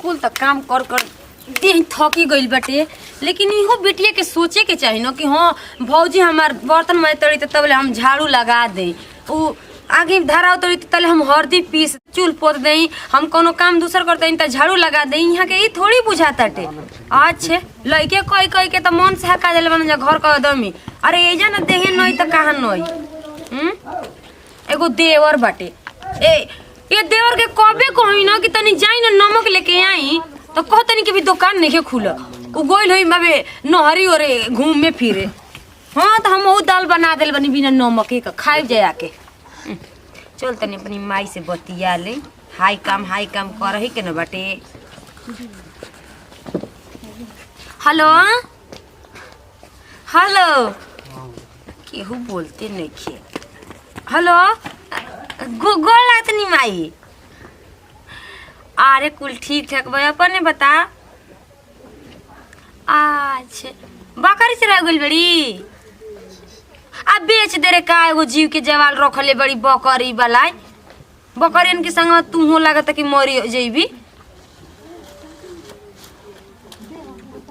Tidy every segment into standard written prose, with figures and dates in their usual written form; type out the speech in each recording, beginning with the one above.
कुल तो काम कर कर देह थकी गइल बाटे। लेकिन इहो बेटिया के सोचे के चाहिए न कि हाँ भौजी हमार बर्तन में तड़ी तो तबले हम झाड़ू लगा दे, उ आगे धारा तड़ी तो तले हम हल्दी पीस चूल पोत दई, हम कोनो काम दूसर कर दई त झाड़ू लगा दई। यहाँ के ई थोड़ी बुझाताटे। अच्छे लइके कई कई के त मन से हका देले बन जा घर का दमी। अरे एजा न देहे नई त कहां नई। एगो देवर बाटे। ये देवर के कबे कही न कि तनी जाई न नमक लेके आई तो कहतनी कि भी दुकान नहीं खुल उ गोइल होई माबे नहरी ओरे घूमे फिरे। हाँ तो हम वो दाल बना देल बनी बिना नमक के खाए जाया के। चल तनी अपनी माई से बतिया ले। हाई काम कर ही के न बाटे। हेलो हेलो केहू बोलते नहीं खे। हेलो गोल लागतनी माई। अरे कुल ठीक ठाक भाई अपन बता। अच्छा बकरी से रह गइल बड़ी। अब बेच दे रे का एगो जीव के जवाल रखले बड़ी बकरी वाला। बकरियन के संग तू हो लागत कि मरी जइबी।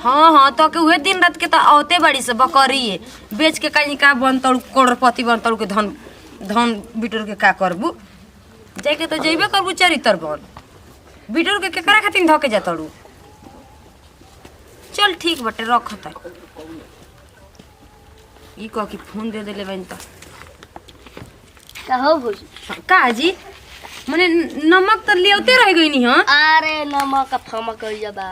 हाँ तो के उहे दिन रात के तो औते बड़ी से बकरी बेच के कहीं का बनतड़ करोड़पति बनतड़ के धन बिटोर के का करबू। जाके तो जइबे करबू चरित्र बन बिटोर के केकरा खातिर धके जातड़ू। चल ठीक बटे रख त ई कह कि फोन दे देले बन त का हो भौजी। का जी मने नमक तो लेते रह गई नी। हां अरे नमक का फमक कइया बा।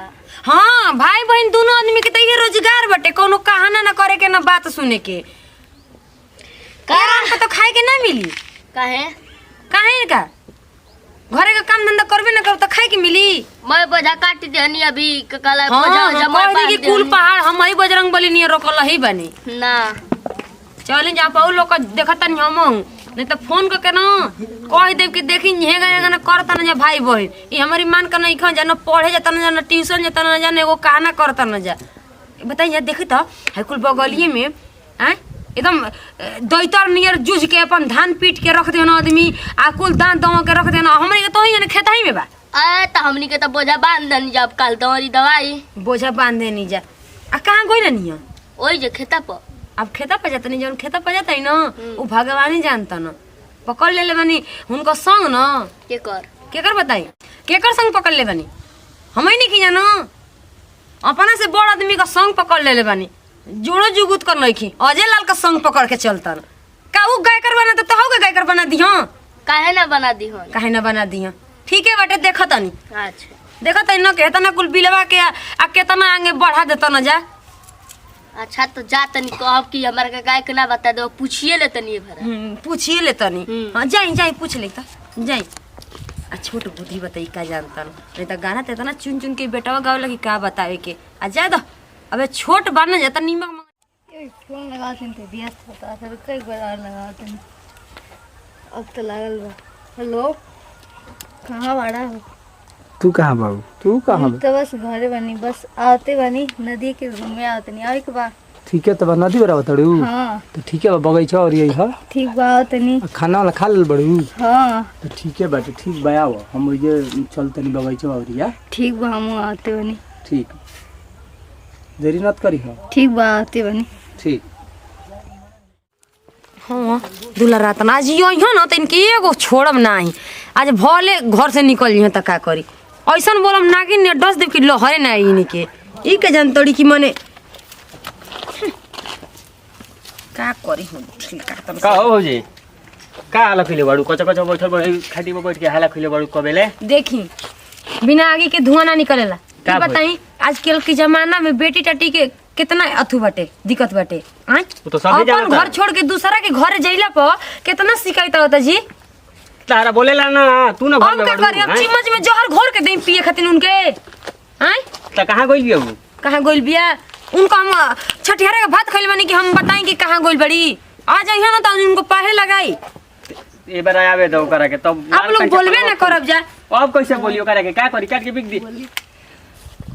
हां भाई बहन दोनों आदमी के त ये रोजगार बटे, कोनो कहाना ना करे के ना बात सुने के। कारण तो खाए के ना मिली। काहे का घरे का काम धंधा करबे ना कर त खाए के मिली। मैं बोझा काट देनी अभी कला बोझा जमा की कुल पहाड़ हम ही बजरंग बली नियर रखल ही बनी ना। चल जा पाऊ लोग देखत नहीं हम नहीं तो फोन करके ना कह दे कि देखी हेगा ना करता ना जा भाई बहन ये हमारी मान का नहीं खा जाना पढ़े जाता ना जाना ट्यूशन जाता ना जाना एगो कहना करता ना जा। बताइए देखी तो है कुल बगलिए में एकदम दैतर नियर जूझ के अपन धान पीट के रख देना आदमी आ कुल दान दवा के रख देना हमरे के तो ही खेत ही में बा। त हमनी के त बोझा बांध देनी जब काल दवाई दवाई बोझा बांध देनी जा। आ कहां गइल नहीं ओई जे खेता पर। अब खेता पर जाता नहीं जौन खेता पर जाता है ना वो भगवान ही जानता ना। पकड़ ले बनी उनका संग ना केकर बताई केकर संग पकड़ ले बनी हम ही नहीं की जानो। अपना से बड़ आदमी का संग पकड़ ले बनी जोड़ो जुगुत कर नहीं अजय लाल का संग पकड़ के चलता का वो गायकर बना तो हो गायकर बना दी। काहे ना बना दी काहे ना बना दी। ठीक है बाटे देखत नहीं। अच्छा देखत न कहता ना कुल बिलवा के आ केतना आगे बढ़ा देता ना जा। अच्छा तो जा तनी कहब कि हमरा के गाय के ना बता दो पूछिए ले तनी भरा। पूछिए ले तनी। हां जाई पूछ ले त जाई। आ छोट बुद्धि बताई का जानता नहीं तो गाना ते ना चुन चुन के बेटावा गावे लगी का बतावे के आ जा दो। अबे छोट बन जाता नीमक फोन लगाते थे व्यस्त होता फिर कई बार लगाते हैं अब तो लागल बा। हेलो कहाँ बाड़ा हो तू कहाँ बाबू तू कहाँ तो बस घरे बनी बस आते बनी नदी के घूमे आते नहीं आवे के बा। ठीक है तब नदी बरा बतड़ू। हाँ तो ठीक है बगीचा और यही है ठीक बा तनी खाना वाला खा ले बड़ू। हाँ तो ठीक है बाटे ठीक बा आओ हम ये चलते नहीं बगीचा और या ठीक बा हम आते बनी। ठीक देरी मत करी हो। ठीक बा आते बनी। ठीक हाँ दूल्हा रात ना आज यही ना तो इनके एगो छोड़म नहीं आज भले घर से निकल तो का करी ऐसा बोलम ना कि डस देव की लहरे ना इनके ई के जान तोड़ी की मने का करी हम का हो भौजी का हाला खिले बाड़ू कच्चा कच्चा बैठल बड़ी खाटी में बैठ के हाला खिले बाड़ू कबेले देखी बिना आगे के धुआं ना निकलेला। का बताई आजकल के जमाना में बेटी टटी के कितना अथु बाटे दिक्कत बाटे। वो तो सब अपन घर छोड़ के दूसरा के घर जइला पर कितना शिकायत होता जी। तारा बोलेला ना तू ना घर में का करी अब चिमच में जहर घोर के देई पिए खातिर उनके हैं त कहां गइल बिया वो कहां गइल बिया उनका हम छठियारे का भात खइल बानी कि हम बताएं कि कहां गइल बड़ी आ जाइए ना तो उनको पाहे लगाई ए बार आवे दो करा के तब आप लोग बोलबे ना करब जा। अब कैसे बोलियो करा के का करी काट के बिक दी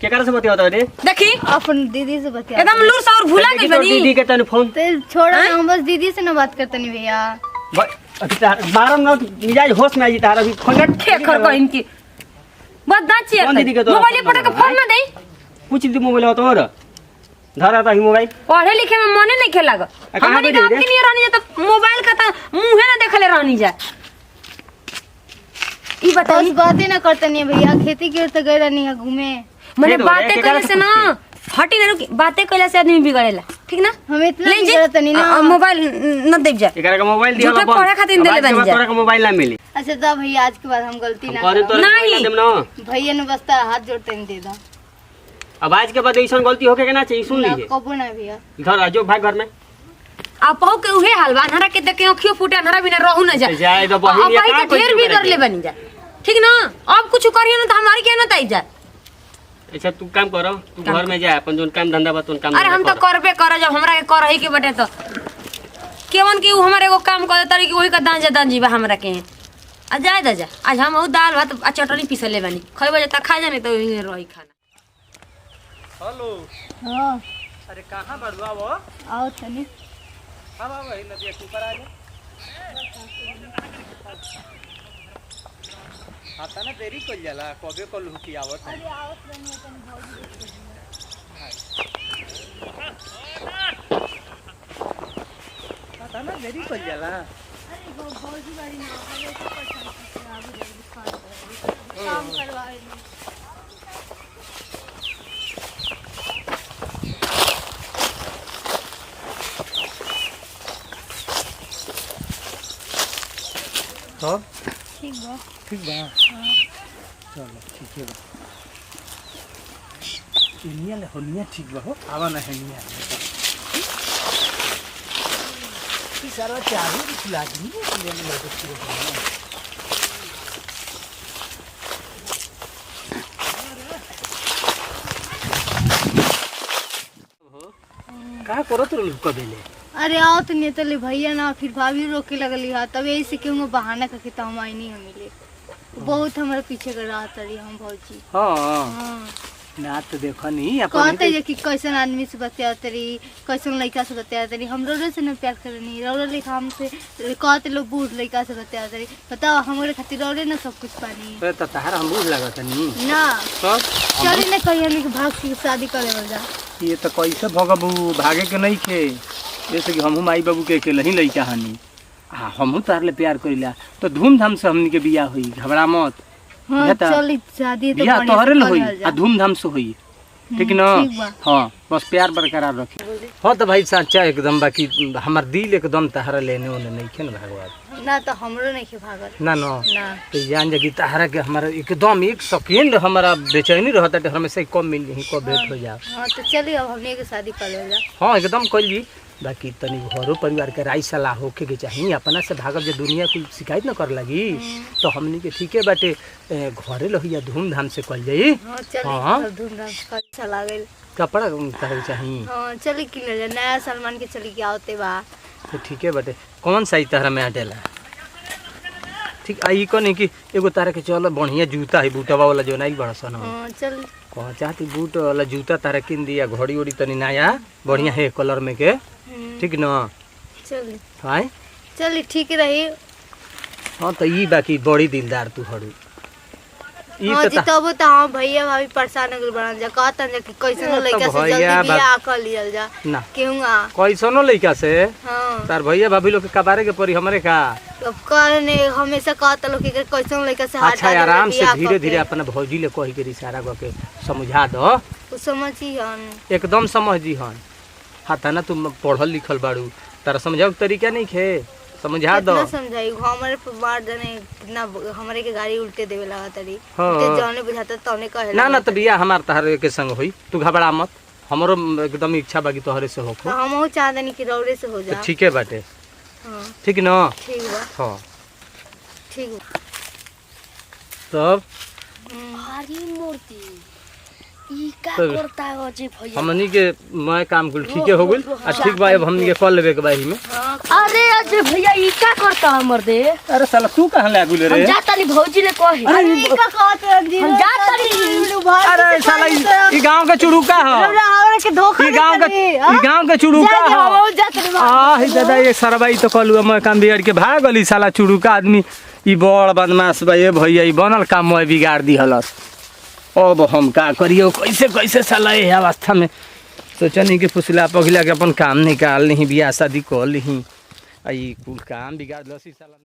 के करे से बतिया होता रे देखी अपन दीदी से बतिया एकदम लूर सा और भुला गई बनी दीदी के तने फोन तो छोड़ो ना हम बस दीदी से ना बात करते नहीं भैया। मारम ना मिजाज होश में आ जी तारा भी फोन ठेकर कहिन की बस दांत कौन दीदी के चियर तोरा मोबाइल फोन पटा के लगा? फोन में दे पूछ दी मोबाइल हो तोर धरा था ही मोबाइल पढ़े लिखे में मने नहीं खेला कहाँ हमनी पे गांव दे के नहीं रहनी जा तो मोबाइल का तो मुंह ना देखले रहनी जा ई बताई बस बातें ना करते नहीं भैया, खेती की ओर तो गए नहीं है घूमे। मने खेत हो बातें रहा है, कइले से ना हटी ना रुकी बातें कइले से आदमी बिगड़ेला ठीक ना हमें इतना ले बिगड़त नहीं ना। मोबाइल न देख जा एकरा का मोबाइल दिया झूठे पढ़े खातिर देले बन जा तोरा का मोबाइल ना मिली अच्छा तो भैया आज के बाद हम गलती ना करे करब। तोरा नहीं। मोबाइल देम ना भैया ने बस तारा हाथ जोड़ते नहीं दे दो अब आज के बाद ऐसा गलती होके के ना चाहिए सुन ना, लीजिए कबो ना भैया। इधर आ जाओ भाई घर में आप पहो के उहे हाल बा अन्हरा के देख के आंखियों फूटे अन्हरा बिना रहू ना जा जाए तो बहिन ये अब कहाँ तो ढेर कोई बिगड़ ले बनी जा ठीक ना अब कुछ करिए ना तो हमारी क्या ना ताई जा अच्छा तू काम करो तू घर में जा अपन जोन काम धंधा बा तोन काम अरे हम तो करबे कर जब हमरा के करही के बटे तो केवन के उ हमारे एगो काम कर तारी कि वही का दान जीवा हमरा के आ जाए दा जा आज हम उ दाल भात आ चटनी पीसले बानी खइबे त खा जाने तो यही रही खाना हेलो हाँ अरे कहाँ बड़ुआ वो आओ तनी। हम आ गए नदिया के ऊपर आ जा आता ना देरी कर जाला कबे कल हुकी आवत है आता ना देरी कर जाला काम करवाए तब ठीक बा। ठीक बा चलो ठीक है बा इनिया ले होनिया ठीक बा हो आवा ना हेनिया ई सारा चाबी भी खुला दी ले ले तो का करत रहलू कबेले अरे आओ तो नहीं तो भैया ना फिर भाभी रोके लगली है तब यही से क्यों बहाना करके तो हम आई नहीं मिले बहुत हमारे पीछे कर रहा था हम भौजी। हां हाँ ना तो देखो नहीं अपन कहते जे कि कैसन आदमी से बतियाते रही कैसन लड़का से बतियाते रही हम रोडे से न प्यार करनी रोडे लिखा हमसे कहते लोग बूढ़ लड़का से बतियाते रही बताओ हमारे खातिर रोडे ना सब कुछ पानी तो तहार हम बूढ़ लागत नहीं ना तब चली ना कहीं हम भाग के शादी करे हो जा। ये तो कैसे भगबू भागे के नहीं खे जैसे कि हमहू माई बाबू के अकेले ही लइका हनी आ हमहू तार ले प्यार करिला तो धूमधाम से हमनी के बियाह होई घबरा मत हाँ बेटा, चली शादी तो बियाह बढ़िया तोहरे से ले होई करल जा। आ धूमधाम से होई ठीक ना ठीक बा। हाँ बस प्यार बरकरार रखी हाँ तो भाई सच्चा एकदम बाकी हमार दिल एकदम तहरा लेने ओने नहीं खे ना भगवान ना तो हमरो नहीं के भागल ना ना ना तो जान जा कि तहरा के हमारा एकदम एक सेकेंड हमारा बेचैनी रहता है हमेशा कब मिल ही कब भेंट हो जाओ हाँ तो चलिए अब हमने के शादी कर ले जा। हाँ एकदम कल जी बाकी तनी घरो परिवार के राय सलाह होके के चाहिए अपना से भागल जो दुनिया कोई शिकायत न कर लगी तो हमनी के ठीके बाटे घरे लहिया धूमधाम से कल जाई हाँ चलिए हाँ। अब धूमधाम से कर चला गए। कपड़ा करे चाहिए हाँ चली कि ले जा नया सलमान के चली के आवते बा। तो ठीके बाटे कौन सा तरह में हटेला ठीक आई को नहीं कि एगो तारा के चलो बढ़िया जूता है बूटवा वाला जो नहीं बड़ा सन हाँ चल कह चाहती बूट वाला जूता तारा किन दिया घड़ी उड़ी तनी नया बढ़िया है कलर में के ठीक न चली हाय चली ठीक रही। हाँ तो ई बाकी बड़ी दिलदार तू हड़ू ई हाँ तो जी तब तो हाँ भैया भाभी परेशान हो गइल बड़न जा कहतन जा कि कैसन तो लड़का से भैया जल्दी बियाह कर लियल जा ना केहुआ। कैसनो लइका से हाँ तार भैया भाभी लोग के कबारे के परी हमरे का अब कहने हमेशा कहता लोग कि कैसन लड़का से हाथ अच्छा आराम से धीरे धीरे अपना भौजी ले कही के इशारा करके समझा दो कुछ समझी हन एकदम समझ जी हन हाथा ना तुम पढ़ल लिखल बाड़ू तारा समझाओ के तरीका नहीं खे समझा दो कितना समझाई हमारे बार जने कितना हमारे के गाड़ी उल्टे देवे लगा तरी हाँ। ते जौने बुझाता तौने कहे ना ना तो बिया हमार तहरे के संग होई तू घबरा मत हमरो एकदम इच्छा बाकी तोहरे से होखो हम चाहतनी कि रौड़े से हो तो जा। ठीके बाटे हाँ ठीक न ठीक बा हाँ ठीक बा। तब हरी मूर्ति ई का तब करता है जी भैया हमनी के मैं काम कुल ठीके हो गइल आ ठीक बा अब हमनी के कॉल लेबे के बाही में अरे अजय भैया ई का करता है मर्दे अरे साला तू कहां ले गुले हम रे जाता नहीं भौजी ले कहे हम जाता नहीं अरे साला ई गांव के चुड़ूका ह के धोखा ई गांव के चुड़ूका ह आ ही दादा ये सरबाई तो कलू मैं काम बिगाड़ के भाग गली साला चुड़ूका आदमी ई बड़ बदमाश बा ये भैया ई बनल काम मैं बिगाड़ दी हलस अब हम का करियो कैसे कैसे साला ये अवस्था में सोचनी कि फुसला पगला के अपन काम निकाल ली बियाह शादी कर ली आई कुल काम बिगाड़ लो साला।